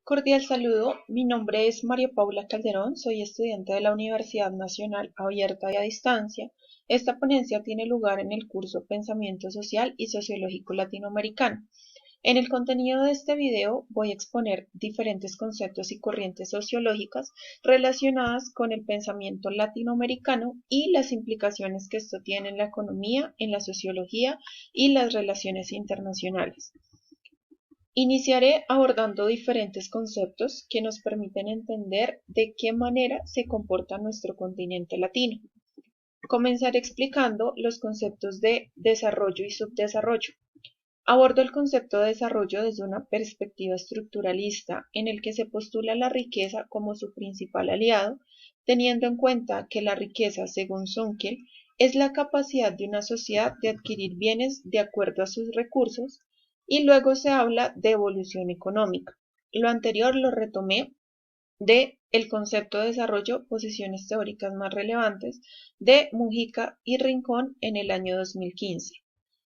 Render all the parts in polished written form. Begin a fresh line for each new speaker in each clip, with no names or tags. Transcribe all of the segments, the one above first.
Cordial saludo, mi nombre es María Paula Calderón, soy estudiante de la Universidad Nacional Abierta y a Distancia. Esta ponencia tiene lugar en el curso Pensamiento Social y Sociológico Latinoamericano. En el contenido de este video voy a exponer diferentes conceptos y corrientes sociológicas relacionadas con el pensamiento latinoamericano y las implicaciones que esto tiene en la economía, en la sociología y las relaciones internacionales. Iniciaré abordando diferentes conceptos que nos permiten entender de qué manera se comporta nuestro continente latino. Comenzaré explicando los conceptos de desarrollo y subdesarrollo. Abordo el concepto de desarrollo desde una perspectiva estructuralista en el que se postula la riqueza como su principal aliado, teniendo en cuenta que la riqueza, según Sonkiel, es la capacidad de una sociedad de adquirir bienes de acuerdo a sus recursos, y luego se habla de evolución económica. Lo anterior lo retomé de el concepto de desarrollo, posiciones teóricas más relevantes, de Mujica y Rincón en el año 2015.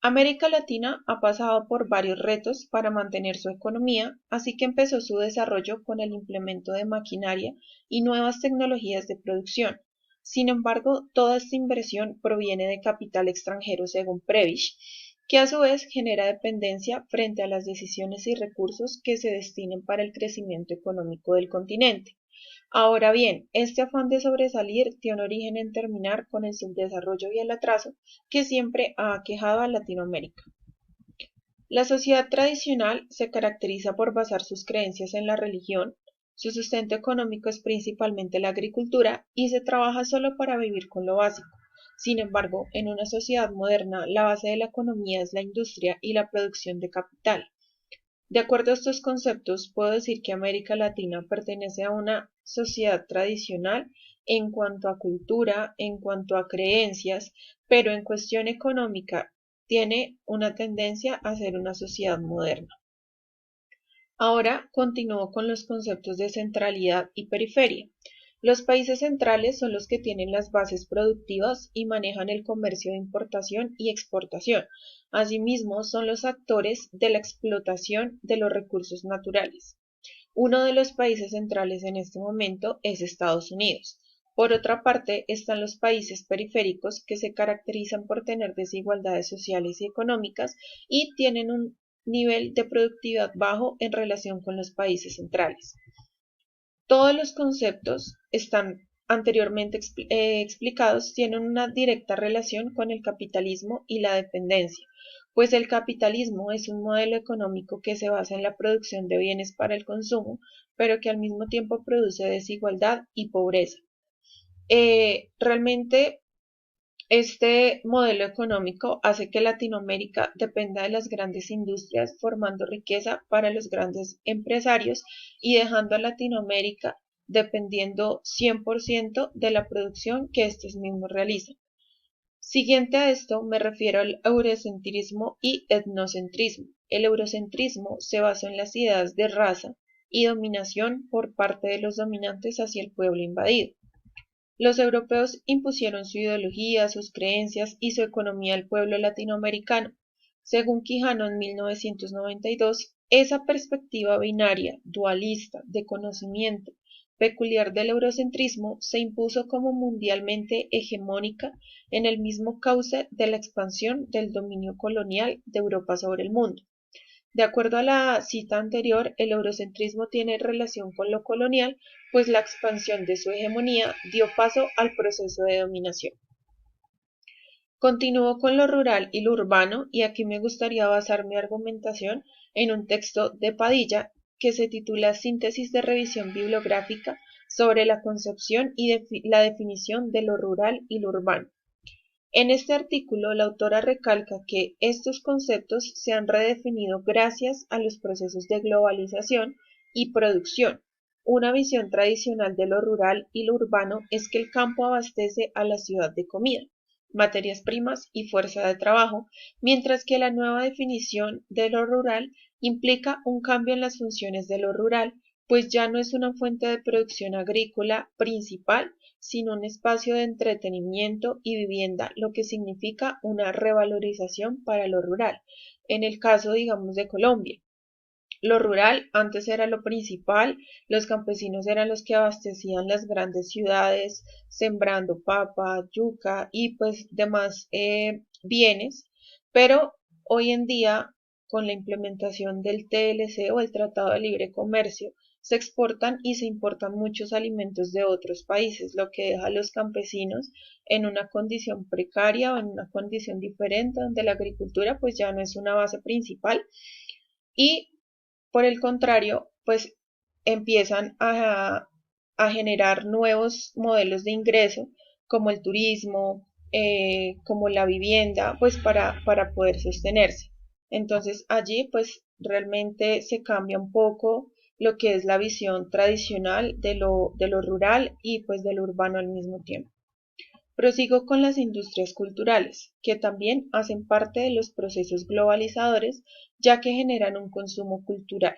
América Latina ha pasado por varios retos para mantener su economía, así que empezó su desarrollo con el implemento de maquinaria y nuevas tecnologías de producción. Sin embargo, toda esta inversión proviene de capital extranjero según Prebisch, que a su vez genera dependencia frente a las decisiones y recursos que se destinen para el crecimiento económico del continente. Ahora bien, este afán de sobresalir tiene origen en terminar con el subdesarrollo y el atraso que siempre ha aquejado a Latinoamérica. La sociedad tradicional se caracteriza por basar sus creencias en la religión, su sustento económico es principalmente la agricultura y se trabaja solo para vivir con lo básico. Sin embargo, en una sociedad moderna, la base de la economía es la industria y la producción de capital. De acuerdo a estos conceptos, puedo decir que América Latina pertenece a una sociedad tradicional en cuanto a cultura, en cuanto a creencias, pero en cuestión económica tiene una tendencia a ser una sociedad moderna. Ahora continúo con los conceptos de centralidad y periferia. Los países centrales son los que tienen las bases productivas y manejan el comercio de importación y exportación. Asimismo, son los actores de la explotación de los recursos naturales. Uno de los países centrales en este momento es Estados Unidos. Por otra parte, están los países periféricos que se caracterizan por tener desigualdades sociales y económicas y tienen un nivel de productividad bajo en relación con los países centrales. Todos los conceptos están anteriormente explicados tienen una directa relación con el capitalismo y la dependencia, pues el capitalismo es un modelo económico que se basa en la producción de bienes para el consumo, pero que al mismo tiempo produce desigualdad y pobreza. Realmente este modelo económico hace que Latinoamérica dependa de las grandes industrias, formando riqueza para los grandes empresarios y dejando a Latinoamérica dependiendo 100% de la producción que estos mismos realizan. Siguiente a esto me refiero al eurocentrismo y etnocentrismo. El eurocentrismo se basa en las ideas de raza y dominación por parte de los dominantes hacia el pueblo invadido. Los europeos impusieron su ideología, sus creencias y su economía al pueblo latinoamericano. Según Quijano en 1992, esa perspectiva binaria, dualista, de conocimiento, peculiar del eurocentrismo, se impuso como mundialmente hegemónica en el mismo cauce de la expansión del dominio colonial de Europa sobre el mundo. De acuerdo a la cita anterior, el eurocentrismo tiene relación con lo colonial, pues la expansión de su hegemonía dio paso al proceso de dominación. Continúo con lo rural y lo urbano, y aquí me gustaría basar mi argumentación en un texto de Padilla que se titula Síntesis de revisión bibliográfica sobre la concepción y la definición de lo rural y lo urbano. En este artículo, la autora recalca que estos conceptos se han redefinido gracias a los procesos de globalización y producción. Una visión tradicional de lo rural y lo urbano es que el campo abastece a la ciudad de comida, materias primas y fuerza de trabajo, mientras que la nueva definición de lo rural implica un cambio en las funciones de lo rural, pues ya no es una fuente de producción agrícola principal, sino un espacio de entretenimiento y vivienda, lo que significa una revalorización para lo rural, en el caso, digamos, de Colombia. Lo rural antes era lo principal, los campesinos eran los que abastecían las grandes ciudades, sembrando papa, yuca y pues demás bienes, pero hoy en día, con la implementación del TLC o el Tratado de Libre Comercio, se exportan y se importan muchos alimentos de otros países, lo que deja a los campesinos en una condición precaria o en una condición diferente, donde la agricultura pues ya no es una base principal y por el contrario, pues empiezan a generar nuevos modelos de ingreso, como el turismo, como la vivienda, pues para poder sostenerse. Entonces allí pues realmente se cambia un poco lo que es la visión tradicional de lo rural y pues de lo urbano al mismo tiempo. Prosigo con las industrias culturales, que también hacen parte de los procesos globalizadores, ya que generan un consumo cultural.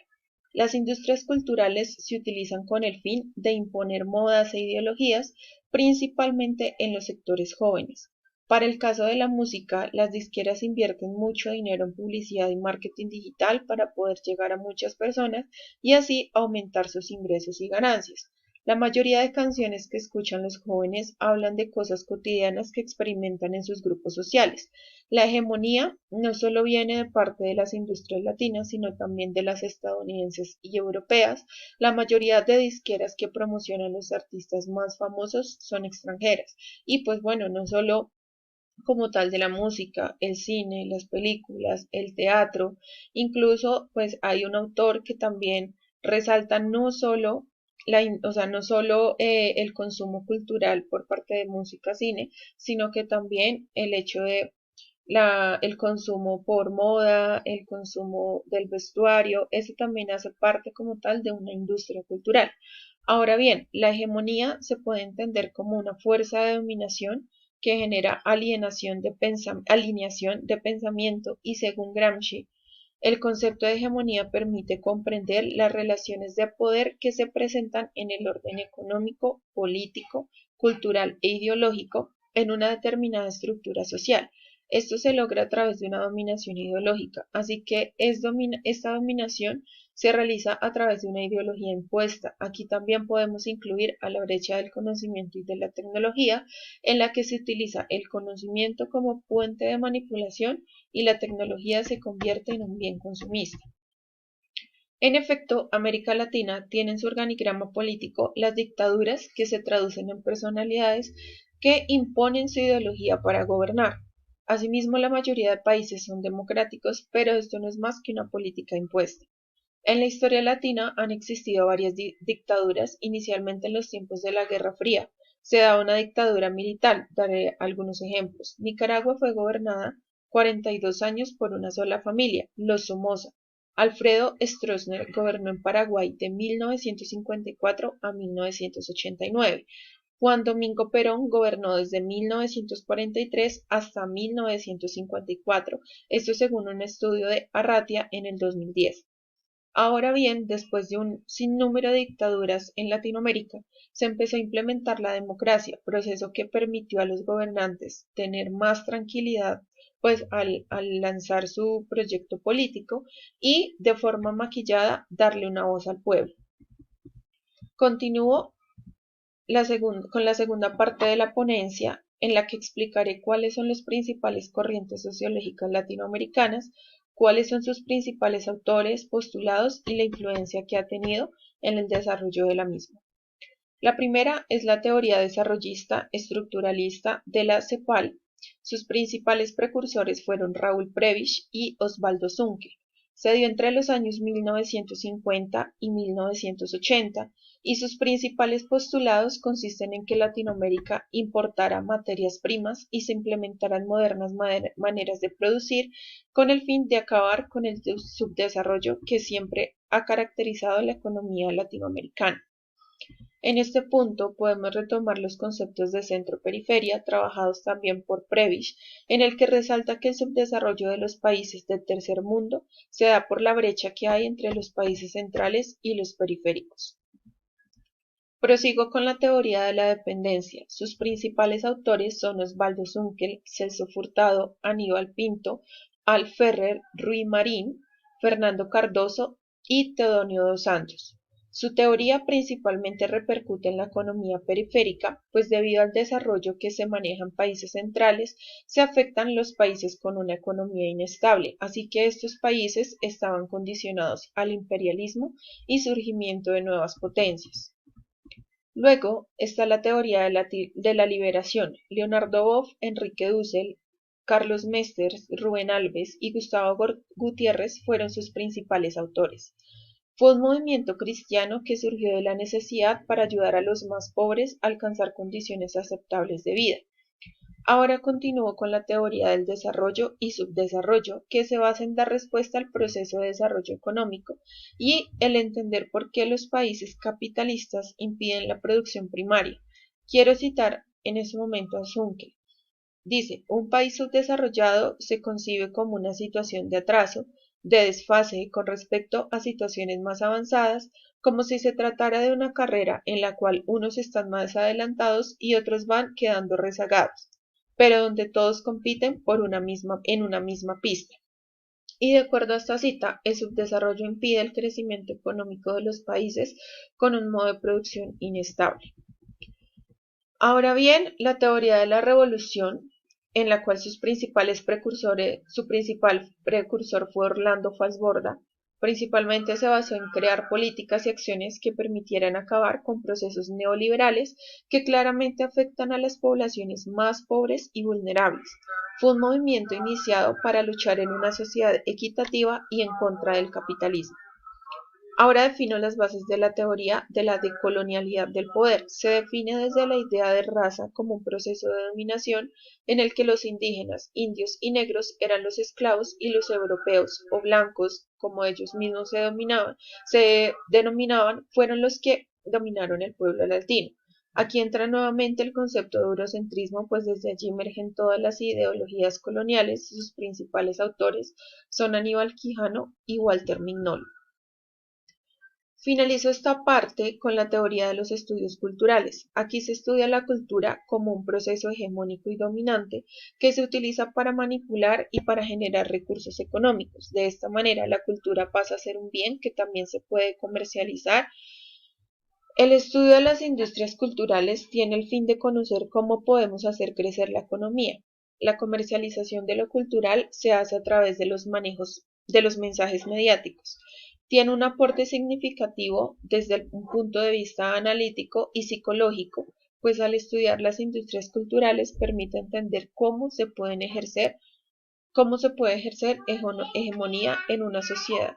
Las industrias culturales se utilizan con el fin de imponer modas e ideologías, principalmente en los sectores jóvenes. Para el caso de la música, las disqueras invierten mucho dinero en publicidad y marketing digital para poder llegar a muchas personas y así aumentar sus ingresos y ganancias. La mayoría de canciones que escuchan los jóvenes hablan de cosas cotidianas que experimentan en sus grupos sociales. La hegemonía no solo viene de parte de las industrias latinas, sino también de las estadounidenses y europeas. La mayoría de disqueras que promocionan los artistas más famosos son extranjeras. Y pues bueno, no solo como tal de la música, el cine, las películas, el teatro, incluso pues hay un autor que también resalta no solo o sea, no solo el consumo cultural por parte de música, cine, sino que también el hecho de el consumo por moda, el consumo del vestuario, ese también hace parte como tal de una industria cultural. Ahora bien, la hegemonía se puede entender como una fuerza de dominación que genera alineación de pensamiento y según Gramsci, el concepto de hegemonía permite comprender las relaciones de poder que se presentan en el orden económico, político, cultural e ideológico en una determinada estructura social. Esto se logra a través de una dominación ideológica, así que esta dominación se realiza a través de una ideología impuesta. Aquí también podemos incluir a la brecha del conocimiento y de la tecnología, en la que se utiliza el conocimiento como puente de manipulación y la tecnología se convierte en un bien consumista. En efecto, América Latina tiene en su organigrama político las dictaduras que se traducen en personalidades que imponen su ideología para gobernar. Asimismo, la mayoría de países son democráticos, pero esto no es más que una política impuesta. En la historia latina han existido varias dictaduras, inicialmente en los tiempos de la Guerra Fría. Se da una dictadura militar, daré algunos ejemplos. Nicaragua fue gobernada 42 años por una sola familia, los Somoza. Alfredo Stroessner gobernó en Paraguay de 1954 a 1989. Juan Domingo Perón gobernó desde 1943 hasta 1954, esto según un estudio de Arratia en el 2010. Ahora bien, después de un sinnúmero de dictaduras en Latinoamérica, se empezó a implementar la democracia, proceso que permitió a los gobernantes tener más tranquilidad pues al lanzar su proyecto político y de forma maquillada darle una voz al pueblo. Continúo con la segunda parte de la ponencia, en la que explicaré cuáles son las principales corrientes sociológicas latinoamericanas, cuáles son sus principales autores, postulados y la influencia que ha tenido en el desarrollo de la misma. La primera es la teoría desarrollista estructuralista de la CEPAL. Sus principales precursores fueron Raúl Prebisch y Osvaldo Zunke. Se dio entre los años 1950 y 1980 y sus principales postulados consisten en que Latinoamérica importara materias primas y se implementaran modernas maneras de producir con el fin de acabar con el subdesarrollo que siempre ha caracterizado la economía latinoamericana. En este punto podemos retomar los conceptos de centro-periferia trabajados también por Prebisch, en el que resalta que el subdesarrollo de los países del tercer mundo se da por la brecha que hay entre los países centrales y los periféricos. Prosigo con la teoría de la dependencia. Sus principales autores son Osvaldo Zunkel, Celso Furtado, Aníbal Pinto, Al Ferrer, Ruy Marín, Fernando Cardoso y Teodonio dos Santos. Su teoría principalmente repercute en la economía periférica, pues debido al desarrollo que se maneja en países centrales, se afectan los países con una economía inestable, así que estos países estaban condicionados al imperialismo y surgimiento de nuevas potencias. Luego está la teoría de la liberación. Leonardo Boff, Enrique Dussel, Carlos Mesters, Rubén Alves y Gustavo Gutiérrez fueron sus principales autores. Fue un movimiento cristiano que surgió de la necesidad para ayudar a los más pobres a alcanzar condiciones aceptables de vida. Ahora continúo con la teoría del desarrollo y subdesarrollo, que se basa en dar respuesta al proceso de desarrollo económico y el entender por qué los países capitalistas impiden la producción primaria. Quiero citar en ese momento a Zunkel. Dice, un país subdesarrollado se concibe como una situación de atraso, de desfase con respecto a situaciones más avanzadas, como si se tratara de una carrera en la cual unos están más adelantados y otros van quedando rezagados, pero donde todos compiten en una misma pista. Y de acuerdo a esta cita, el subdesarrollo impide el crecimiento económico de los países con un modo de producción inestable. Ahora bien, la teoría de la revolución, en la cual su principal precursor fue Orlando Falsborda, principalmente se basó en crear políticas y acciones que permitieran acabar con procesos neoliberales que claramente afectan a las poblaciones más pobres y vulnerables. Fue un movimiento iniciado para luchar en una sociedad equitativa y en contra del capitalismo. Ahora defino las bases de la teoría de la decolonialidad del poder. Se define desde la idea de raza como un proceso de dominación en el que los indígenas, indios y negros eran los esclavos y los europeos o blancos, como ellos mismos se denominaban, fueron los que dominaron el pueblo latino. Aquí entra nuevamente el concepto de eurocentrismo, pues desde allí emergen todas las ideologías coloniales. Sus principales autores son Aníbal Quijano y Walter Mignolo. Finalizo esta parte con la teoría de los estudios culturales. Aquí se estudia la cultura como un proceso hegemónico y dominante que se utiliza para manipular y para generar recursos económicos. De esta manera, la cultura pasa a ser un bien que también se puede comercializar. El estudio de las industrias culturales tiene el fin de conocer cómo podemos hacer crecer la economía. La comercialización de lo cultural se hace a través de los mensajes mediáticos. Tiene un aporte significativo desde un punto de vista analítico y psicológico, pues al estudiar las industrias culturales permite entender cómo se puede ejercer hegemonía en una sociedad.